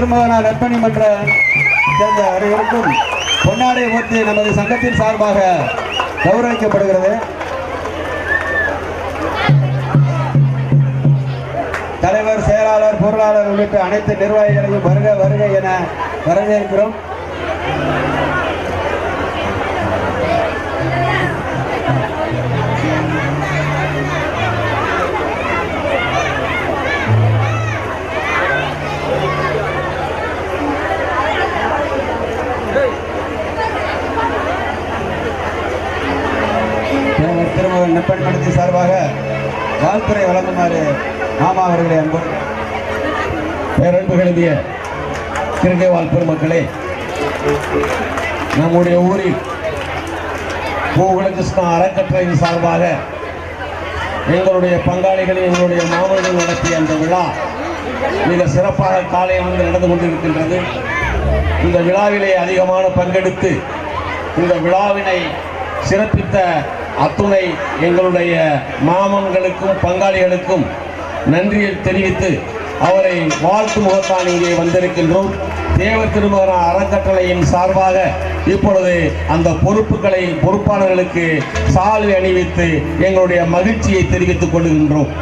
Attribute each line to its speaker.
Speaker 1: திருமகனார் நற்பணி மன்ற சேர்ந்த அனைவருக்கும் பொன்னாடை ஓட்டி நமது சங்கத்தின் சார்பாக கௌரவிக்கப்படுகிறது. தலைவர், செயலாளர், பொருளாளர் உள்ளிட்ட அனைத்து நிர்வாகிகளையும் வருக வருக என வரவேற்கிறோம். திருமகன் நற்பணி மன்றத்தின் சார்பாக வாழ்த்துறை வழங்குமாறு மாமா அவர்களை அன்போடு
Speaker 2: பேரன்புகளுடைய கிருங்கை வாழ் பெருமக்களே, நம்முடைய ஊரில் பூகுலகிருஷ்ணா அறக்கட்டளையின் சார்பாக எங்களுடைய பங்காளிகளில் எங்களுடைய மாமன்கள் நடத்திய அந்த விழா மிக சிறப்பாக காலையிலிருந்து நடந்து கொண்டிருக்கின்றது. இந்த விழாவிலே அதிகமான பங்கெடுத்து இந்த விழாவினை சிறப்பித்த அத்துணை எங்களுடைய மாமன்களுக்கும் பங்காளிகளுக்கும் நன்றியை தெரிவித்து அவரை வாழ்த்து முகத்தான் இங்கே வந்திருக்கின்றோம். தேவர் திருமகனார் அறக்கட்டளையின் சார்பாக இப்பொழுது அந்த பொறுப்பாளர்களுக்கு சால்வை அணிவித்து எங்களுடைய மகிழ்ச்சியை தெரிவித்துக் கொள்கின்றோம்.